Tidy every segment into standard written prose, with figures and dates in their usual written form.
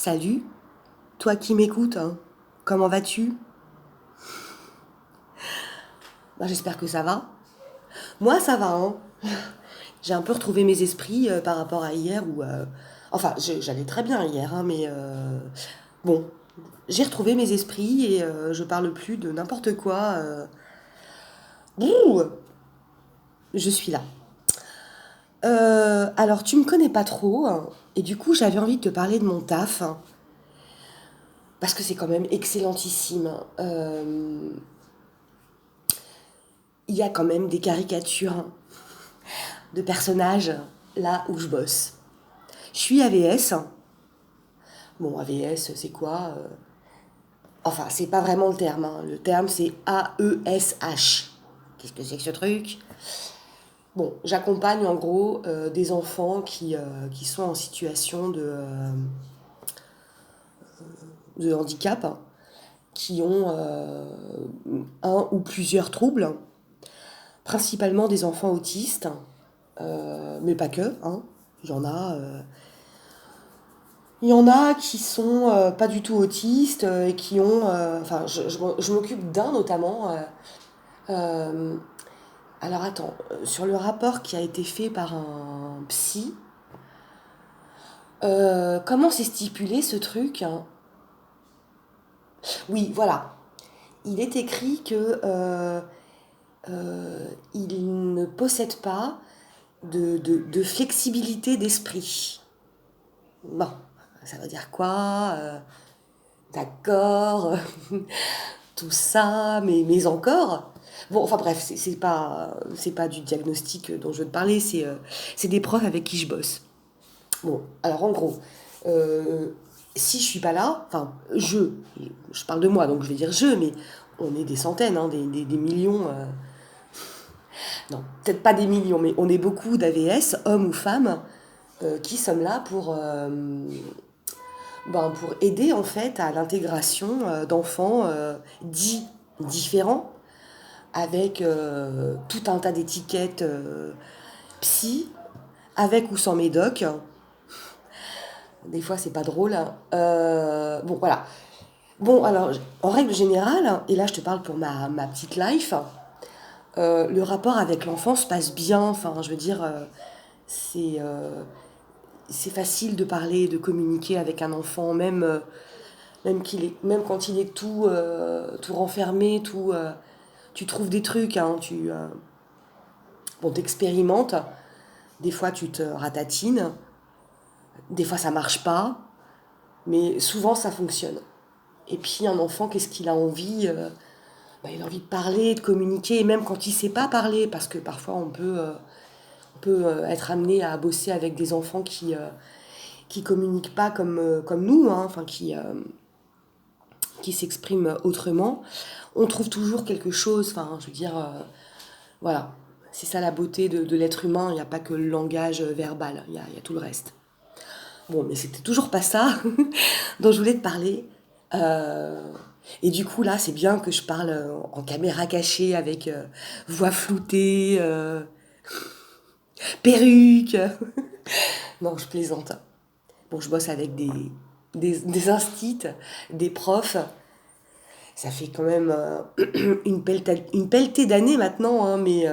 Salut, toi qui m'écoutes, hein, comment vas-tu? J'espère que ça va. Moi, ça va, hein. J'ai un peu retrouvé mes esprits par rapport à hier où... Enfin, j'allais très bien hier, hein, mais bon, j'ai retrouvé mes esprits et je parle plus de n'importe quoi. Ouh, je suis là. Alors, tu me connais pas trop, hein, et du coup, j'avais envie de te parler de mon taf, hein, parce que c'est quand même excellentissime. Il y a quand même des caricatures, hein, de personnages là où je bosse. Je suis AVS. Bon, AVS, c'est quoi? Enfin, c'est pas vraiment le terme, hein. Le terme, c'est AESH. Qu'est-ce que c'est que ce truc? Bon, j'accompagne en gros des enfants qui sont en situation de handicap, hein, qui ont un ou plusieurs troubles, principalement des enfants autistes, mais pas que, hein. Il y en a, il y en a qui sont pas du tout autistes et qui ont. Enfin, je m'occupe d'un notamment. Euh, alors attends, sur le rapport qui a été fait par un psy, comment c'est stipulé ce truc, hein? Oui, voilà. Il est écrit que il ne possède pas de flexibilité d'esprit. Bon, ça veut dire quoi? D'accord, tout ça, mais encore. Bon, enfin bref, c'est pas du diagnostic dont je veux te parler, c'est des profs avec qui je bosse. Bon, alors en gros, euh, si je suis pas là, enfin, je parle de moi, donc je vais dire je, mais on est des centaines, hein, des millions, non, peut-être pas des millions, mais on est beaucoup d'AVS, hommes ou femmes, qui sommes là pour aider en fait à l'intégration d'enfants dits différents avec tout un tas d'étiquettes psy, avec ou sans médoc. Des fois, c'est pas drôle, hein. Bon, voilà. Bon, alors, en règle générale, et là je te parle pour ma petite life, le rapport avec l'enfant se passe bien. Enfin, je veux dire, c'est c'est facile de parler, de communiquer avec un enfant, même quand il est tout renfermé, tu trouves des trucs, hein, bon, t'expérimentes. Des fois, tu te ratatines. Des fois, ça marche pas. Mais souvent, ça fonctionne. Et puis, un enfant, qu'est-ce qu'il a envie? Il a envie de parler, de communiquer, et même quand il sait pas parler, parce que parfois, on peut être amené à bosser avec des enfants qui communiquent pas comme nous, hein, enfin, qui s'expriment autrement. On trouve toujours quelque chose, enfin, je veux dire, voilà. C'est ça la beauté de l'être humain, il n'y a pas que le langage verbal, il y a tout le reste. Bon, mais c'était toujours pas ça dont je voulais te parler. Euh, et du coup, là, c'est bien que je parle en caméra cachée avec voix floutée, perruque. Non, je plaisante. Bon, je bosse avec des instits, des profs. Ça fait quand même une pelletée d'années maintenant, hein, mais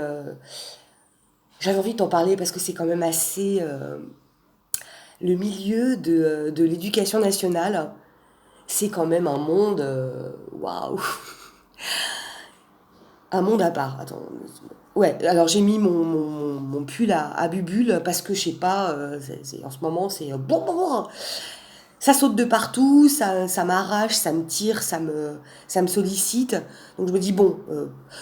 j'avais envie de t'en parler parce que c'est quand même assez... le milieu de l'éducation nationale, c'est quand même un monde... Waouh, un monde à part. Attends. Ouais, alors j'ai mis mon pull à bubule parce que je sais pas, en ce moment c'est bon, bon, bon, ça saute de partout, ça m'arrache, ça me tire, ça me sollicite. Donc je me dis bon,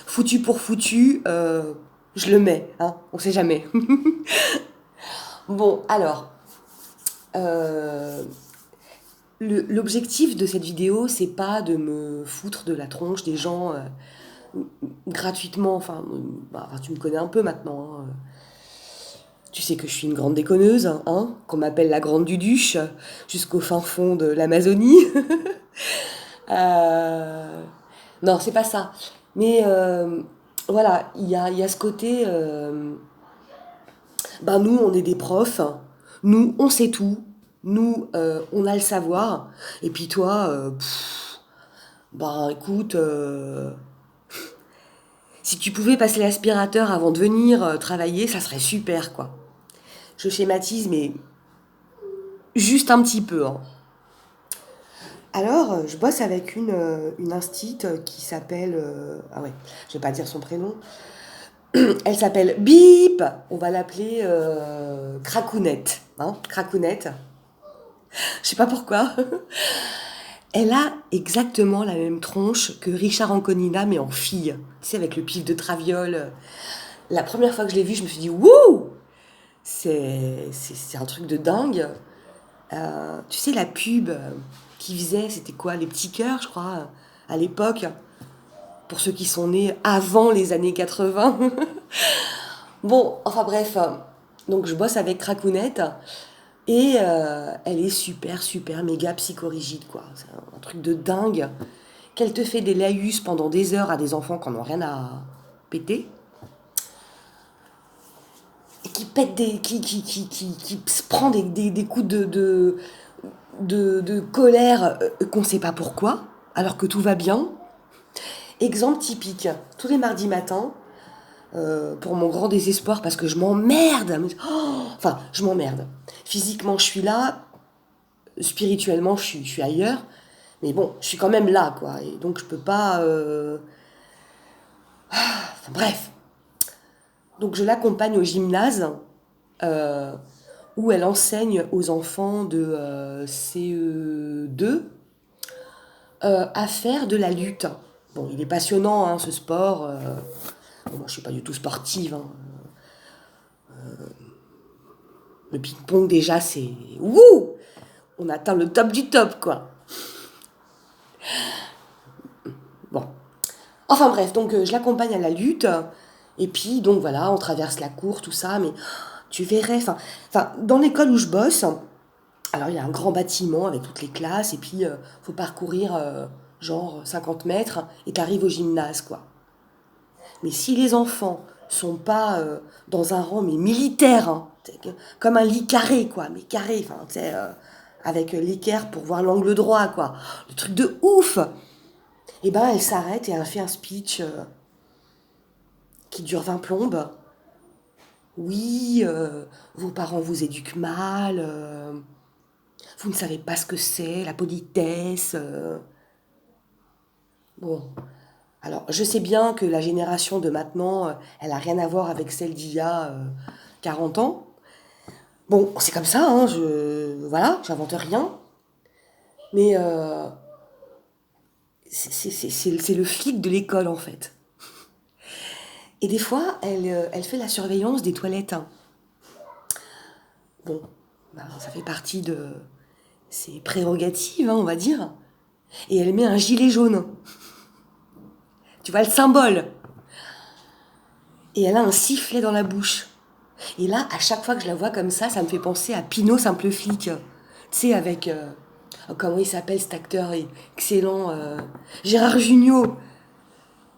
foutu pour foutu, je le mets, hein, on sait jamais. Bon, alors, euh, l'objectif de cette vidéo, c'est pas de me foutre de la tronche des gens gratuitement. Enfin, tu me connais un peu maintenant, hein. Tu sais que je suis une grande déconneuse, hein, qu'on m'appelle la grande duduche, jusqu'au fin fond de l'Amazonie. Euh, non, c'est pas ça. Mais voilà, il y a ce côté. Nous, on est des profs. Nous, on sait tout. Nous, on a le savoir. Et puis toi, bah écoute, si tu pouvais passer l'aspirateur avant de venir travailler, ça serait super, quoi. Je schématise, mais juste un petit peu, hein. Alors, je bosse avec une instite qui s'appelle... ah ouais, je vais pas dire son prénom. Elle s'appelle Bip. On va l'appeler Cracounette. Hein, Cracounette. Je sais pas pourquoi. Elle a exactement la même tronche que Richard Anconina, mais en fille. Tu sais, avec le pif de traviole. La première fois que je l'ai vue, je me suis dit, wouh! C'est un truc de dingue. Tu sais, la pub qui faisait, c'était quoi? Les petits cœurs, je crois, à l'époque. Pour ceux qui sont nés avant les années 80. Bon, enfin bref. Donc je bosse avec Cracounette. Et elle est super, super, méga psychorigide, quoi. C'est un truc de dingue. Qu'elle te fait des laïus pendant des heures à des enfants qui n'ont rien à péter. Et qui pète qui se prend des coups de colère qu'on ne sait pas pourquoi, alors que tout va bien. Exemple typique, tous les mardis matins, pour mon grand désespoir, parce que je m'emmerde. Oh, enfin, je m'emmerde. Physiquement, je suis là. Spirituellement, je suis ailleurs. Mais bon, je suis quand même là, quoi. Et donc, je peux pas... Enfin, bref. Donc, je l'accompagne au gymnase, euh, où elle enseigne aux enfants de CE2 à faire de la lutte. Bon, il est passionnant, hein, ce sport. Bon, moi, je suis pas du tout sportive, hein. Le ping-pong, déjà, c'est... Wouh! On atteint le top du top, quoi. Bon. Enfin bref, donc je l'accompagne à la lutte. Et puis, donc voilà, on traverse la cour, tout ça. Mais tu verrais, enfin dans l'école où je bosse, alors il y a un grand bâtiment avec toutes les classes. Et puis, faut parcourir genre 50 mètres. Et t'arrives au gymnase, quoi. Mais si les enfants sont pas dans un rang mais militaire, hein, comme un lit carré, quoi, mais carré, enfin, tu sais, avec l'équerre pour voir l'angle droit, quoi. Le truc de ouf! Et ben, elle s'arrête et elle fait un speech qui dure 20 plombes. Oui, vos parents vous éduquent mal, vous ne savez pas ce que c'est, la politesse. Bon, alors je sais bien que la génération de maintenant, elle a rien à voir avec celle d'il y a 40 ans. Bon, c'est comme ça, hein, voilà, j'invente rien. Mais c'est le flic de l'école, en fait. Et des fois, elle fait la surveillance des toilettes, hein. Bon, bah, ça fait partie de ses prérogatives, hein, on va dire. Et elle met un gilet jaune. Tu vois le symbole. Et elle a un sifflet dans la bouche. Et là, à chaque fois que je la vois comme ça me fait penser à Pinot Simple Flic. Tu sais, avec... oh, comment il s'appelle cet acteur excellent Gérard Jugnot.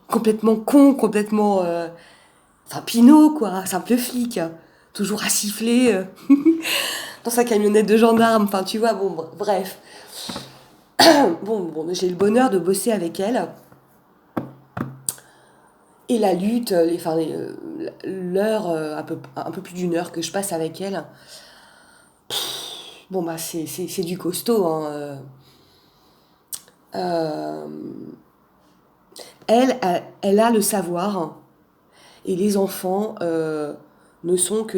Complètement con, complètement... Enfin, Pinot, quoi. Simple Flic. Toujours à siffler dans sa camionnette de gendarme. Enfin, tu vois, bon, bref. Bon, j'ai le bonheur de bosser avec elle. Et la lutte, l'heure, un peu plus d'une heure que je passe avec elle, bon bah c'est du costaud, hein. Euh, elle a le savoir, et les enfants ne sont que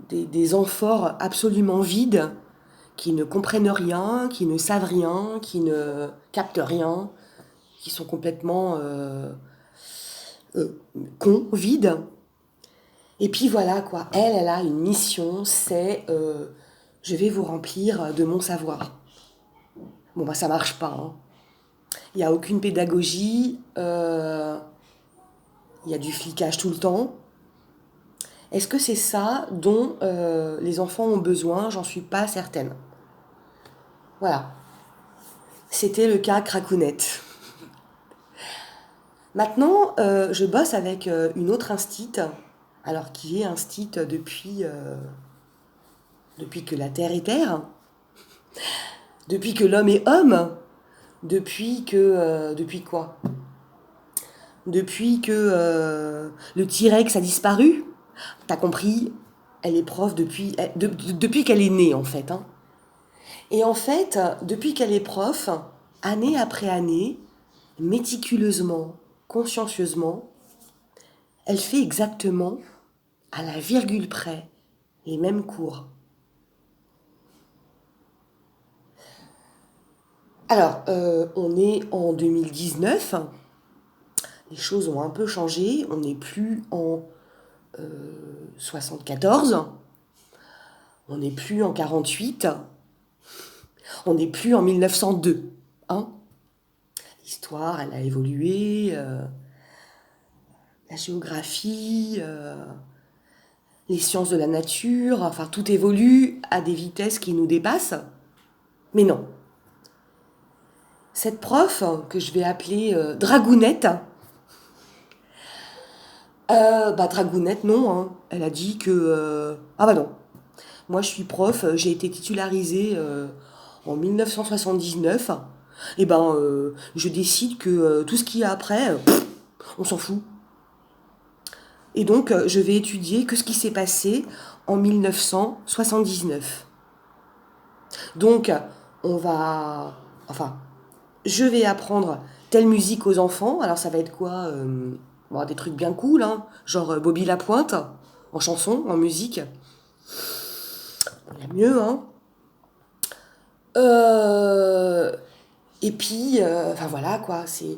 des amphores absolument vides, qui ne comprennent rien, qui ne savent rien, qui ne captent rien, qui sont complètement cons, vides. Et puis voilà, quoi. Elle a une mission, c'est je vais vous remplir de mon savoir. Bon, bah ça marche pas, hein. Il n'y a aucune pédagogie, il y a du flicage tout le temps. Est-ce que c'est ça dont les enfants ont besoin? J'en suis pas certaine. Voilà. C'était le cas Cracounette. Maintenant, je bosse avec une autre instite, alors qui est instite depuis depuis que la terre est terre, depuis que l'homme est homme, depuis quoi? Depuis que le T-Rex a disparu. T'as compris, elle est prof depuis qu'elle est née, en fait. Hein. Et en fait, depuis qu'elle est prof, année après année, méticuleusement, consciencieusement, elle fait exactement, à la virgule près, les mêmes cours. Alors, on est en 2019, les choses ont un peu changé, on n'est plus en 74, on n'est plus en 48, on n'est plus en 1902. Hein. L'histoire, elle a évolué, la géographie, les sciences de la nature, enfin tout évolue à des vitesses qui nous dépassent. Mais non. Cette prof, que je vais appeler Dragounette, Dragounette, non, hein. Elle a dit que... ah bah non, moi je suis prof, j'ai été titularisée en 1979, et ben je décide que tout ce qu'il y a après, on s'en fout. Et donc je vais étudier que ce qui s'est passé en 1979. Donc on va... Enfin, je vais apprendre telle musique aux enfants, alors ça va être quoi bon, des trucs bien cool, hein, genre Bobby Lapointe, en chanson, en musique. Il y a mieux, hein. Euh, et puis, enfin voilà quoi, c'est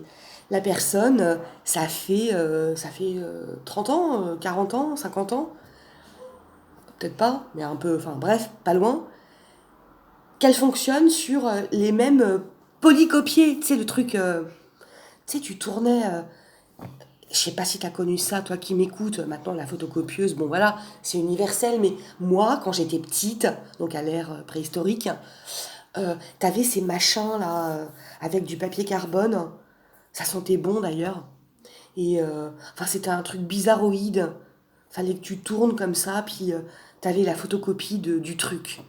la personne, ça fait 30 ans, 40 ans, 50 ans, peut-être pas, mais un peu, enfin bref, pas loin, qu'elle fonctionne sur les mêmes polycopiés, tu sais, le truc, tu sais, tu tournais, je sais pas si tu as connu ça, toi qui m'écoutes, maintenant la photocopieuse, bon voilà, c'est universel, mais moi, quand j'étais petite, donc à l'ère préhistorique, t'avais ces machins là, avec du papier carbone, ça sentait bon d'ailleurs, et enfin c'était un truc bizarroïde, fallait que tu tournes comme ça, puis t'avais la photocopie du truc.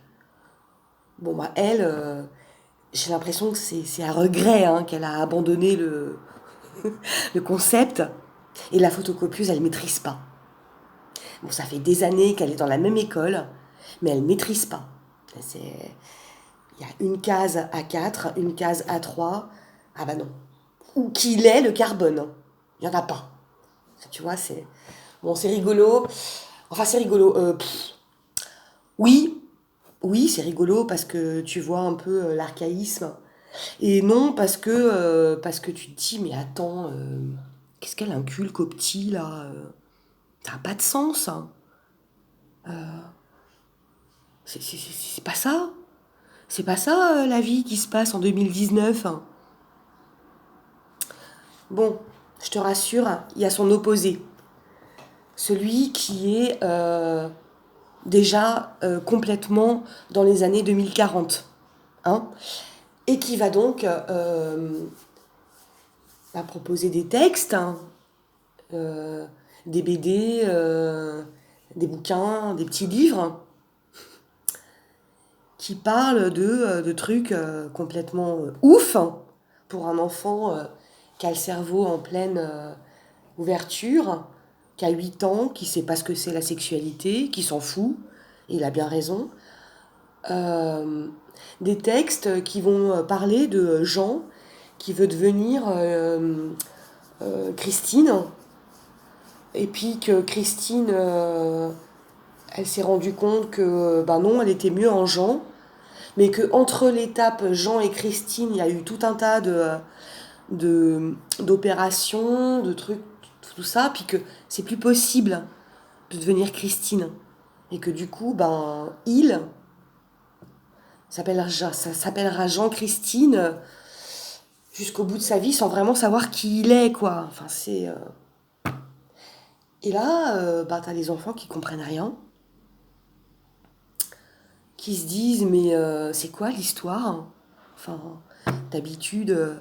Bon bah elle, j'ai l'impression que c'est à regret hein, qu'elle a abandonné le concept, et la photocopieuse elle maîtrise pas. Bon, ça fait des années qu'elle est dans la même école, mais elle maîtrise pas. C'est... Il y a une case A4, une case A3. Ah bah non. Où qu'il est le carbone. Il n'y en a pas. Tu vois, c'est... Bon, c'est rigolo. Enfin, c'est rigolo. Oui, oui, c'est rigolo parce que tu vois un peu l'archaïsme. Et non, parce que tu te dis, mais attends, qu'est-ce qu'elle inculque au petit, là ça n'a pas de sens. Hein. C'est pas ça. C'est pas ça, la vie qui se passe en 2019. Hein. Bon, je te rassure, il y a son opposé. Celui qui est déjà complètement dans les années 2040. Hein, et qui va donc proposer des textes, hein, euh, des BD, des bouquins, des petits livres qui parlent de trucs complètement ouf hein, pour un enfant qui a le cerveau en pleine ouverture, qui a 8 ans, qui sait pas ce que c'est la sexualité, qui s'en fout, et il a bien raison. Euh, des textes qui vont parler de Jean qui veut devenir Christine, et puis que Christine, elle s'est rendue compte que ben non, elle était mieux en Jean, mais que entre l'étape Jean et Christine, il y a eu tout un tas d'opérations, de trucs, tout ça, puis que c'est plus possible de devenir Christine. Et que du coup, ben, il ça s'appellera Jean-Christine jusqu'au bout de sa vie sans vraiment savoir qui il est, quoi. Enfin, c'est... Et là, t'as des enfants qui comprennent rien, qui se disent, mais c'est quoi l'histoire hein. Enfin, d'habitude,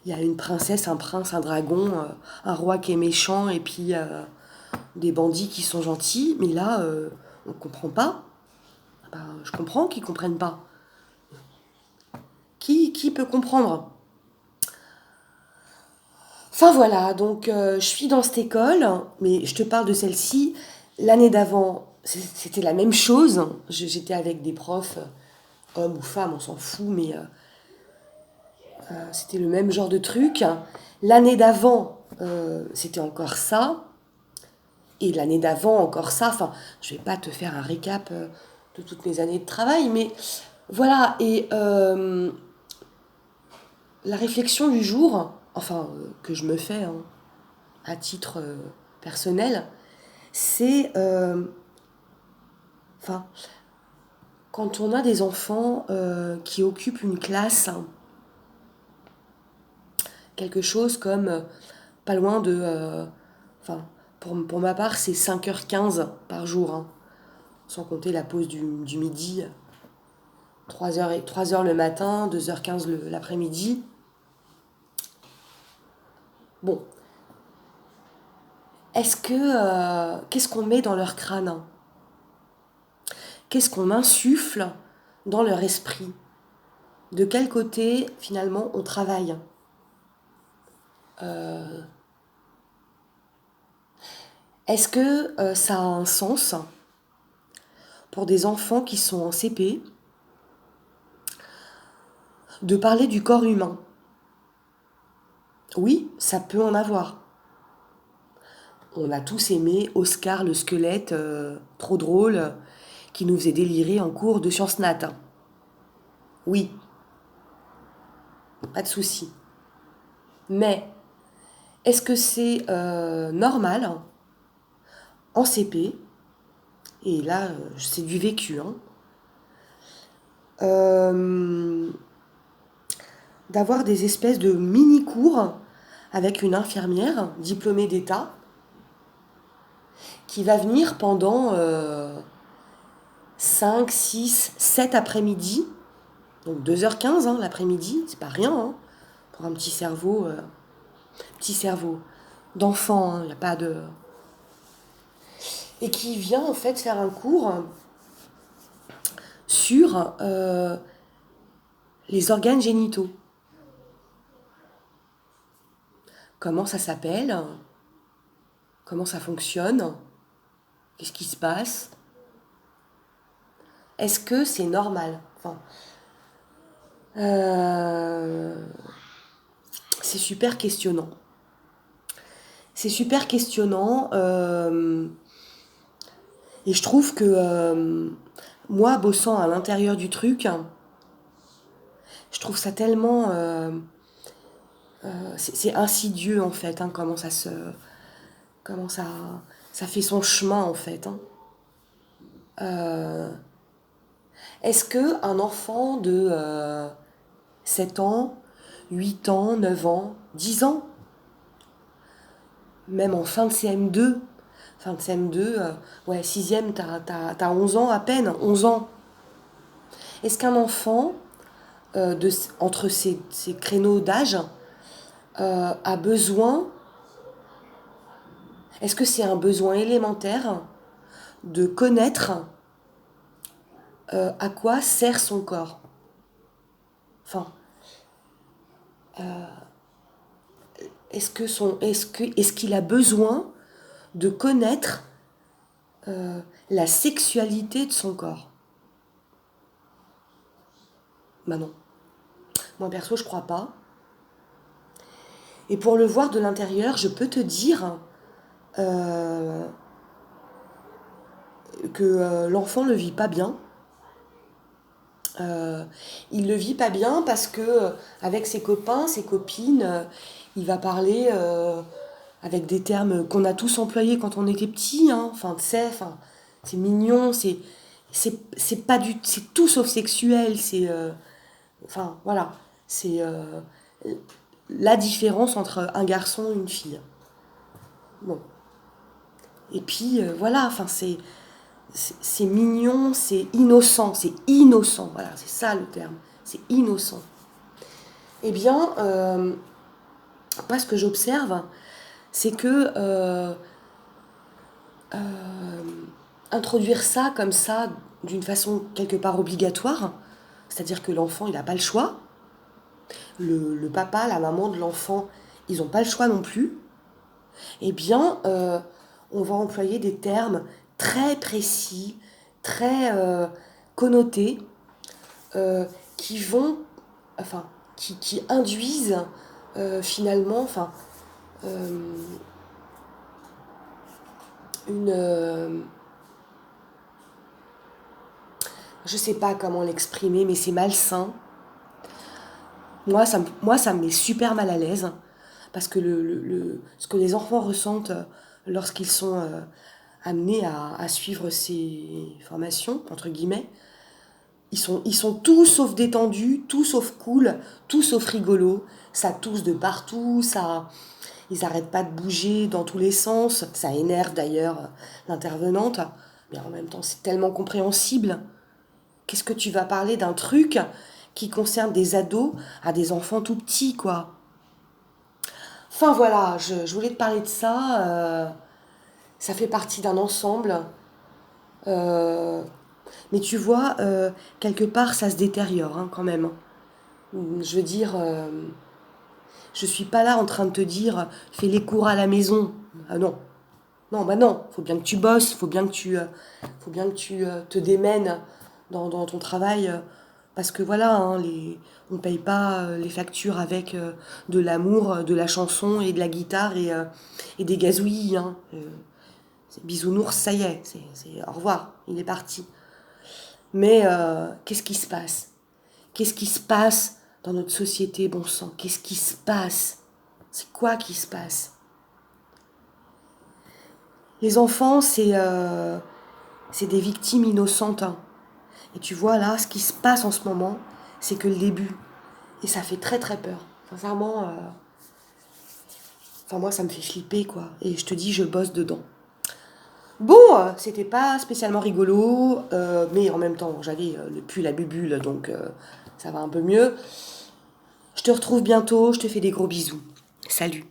il y a une princesse, un prince, un dragon, un roi qui est méchant, et puis des bandits qui sont gentils, mais là, on ne comprend pas. Ben, je comprends qu'ils ne comprennent pas. Qui peut comprendre? Enfin voilà, donc je suis dans cette école, mais je te parle de celle-ci. L'année d'avant, c'était la même chose. J'étais avec des profs, hommes ou femmes, on s'en fout, mais c'était le même genre de truc. L'année d'avant, c'était encore ça. Et l'année d'avant, encore ça. Enfin, je vais pas te faire un récap de toutes mes années de travail, mais voilà. Et la réflexion du jour, enfin, que je me fais hein, à titre personnel, c'est, enfin, quand on a des enfants qui occupent une classe, hein, quelque chose comme pas loin de, enfin, pour ma part, c'est 5h15 par jour, hein, sans compter la pause du midi, 3 heures le matin, 2h15 l'après-midi. Bon, qu'est-ce qu'on met dans leur crâne, hein? Qu'est-ce qu'on insuffle dans leur esprit? De quel côté, finalement, on travaille? Euh, Est-ce que ça a un sens pour des enfants qui sont en CP de parler du corps humain? Oui, ça peut en avoir. On a tous aimé Oscar le squelette, trop drôle, qui nous faisait délirer en cours de sciences nat. Oui, pas de souci. Mais est-ce que c'est normal en CP, et là c'est du vécu, hein, euh, d'avoir des espèces de mini-cours avec une infirmière diplômée d'État qui va venir pendant 5, 6, 7 après-midi, donc 2h15 hein, l'après-midi, c'est pas rien hein, pour un petit cerveau d'enfant, il n'y a pas de... Et qui vient en fait faire un cours sur les organes génitaux. Comment ça s'appelle? Comment ça fonctionne? Qu'est-ce qui se passe? Est-ce que c'est normal? Enfin, euh, c'est super questionnant. C'est super questionnant. Et je trouve que moi, bossant à l'intérieur du truc, je trouve ça tellement... c'est insidieux en fait, hein, comment ça fait son chemin en fait. Hein. Euh, Est-ce que un enfant de 7 ans, 8 ans, 9 ans, 10 ans, même en fin de CM2, ouais, sixième, t'as 11 ans à peine, 11 ans. Est-ce qu'un enfant, entre ces créneaux d'âge, a besoin, est-ce que c'est un besoin élémentaire de connaître à quoi sert son corps? Enfin, est-ce qu'il a besoin de connaître la sexualité de son corps? Bah non. Moi perso, je crois pas. Et pour le voir de l'intérieur, je peux te dire euh, que l'enfant ne le vit pas bien. Il le vit pas bien parce que avec ses copains, ses copines, il va parler avec des termes qu'on a tous employés quand on était petit. Hein. Enfin, tu sais, enfin, c'est mignon, c'est pas du, c'est tout sauf sexuel. C'est, enfin, voilà, c'est la différence entre un garçon et une fille. Bon. Et puis voilà, enfin c'est mignon, c'est innocent, voilà, c'est ça le terme, c'est innocent. Eh bien, moi ce que j'observe, c'est que introduire ça comme ça d'une façon quelque part obligatoire, c'est-à-dire que l'enfant, il n'a pas le choix. Le papa, la maman de l'enfant, ils n'ont pas le choix non plus. Eh bien, on va employer des termes très précis, très connotés, euh, qui vont, enfin, qui induisent finalement, euh, une, je sais pas comment l'exprimer, mais c'est malsain. Moi, ça me met super mal à l'aise parce que ce que les enfants ressentent lorsqu'ils sont amenés à suivre ces formations, entre guillemets, ils sont tout sauf détendus, tout sauf cool, tout sauf rigolo. Ça tousse de partout, ils n'arrêtent pas de bouger dans tous les sens. Ça énerve d'ailleurs l'intervenante, mais en même temps, c'est tellement compréhensible. Qu'est-ce que tu vas parler d'un truc qui concerne des ados à des enfants tout petits, quoi? Enfin voilà, je voulais te parler de ça. Ça fait partie d'un ensemble. Euh, mais tu vois, quelque part, ça se détériore hein, quand même. Je veux dire, je suis pas là en train de te dire fais les cours à la maison. Ah non, non, bah non. Faut bien que tu bosses, faut bien que tu te démènes dans ton travail. Parce que voilà, hein, on paye pas les factures avec de l'amour, de la chanson et de la guitare et des gazouillis. Hein. Bisounours, ça y est, au revoir, il est parti. Mais qu'est-ce qui se passe? Qu'est-ce qui se passe dans notre société, bon sang? Qu'est-ce qui se passe? C'est quoi qui se passe? Les enfants, c'est des victimes innocentes. Hein. Et tu vois là, ce qui se passe en ce moment, c'est que le début. Et ça fait très très peur. Sincèrement, enfin moi ça me fait flipper quoi. Et je te dis, je bosse dedans. Bon, c'était pas spécialement rigolo, mais en même temps, j'avais le pull à bubule, donc ça va un peu mieux. Je te retrouve bientôt, je te fais des gros bisous. Salut.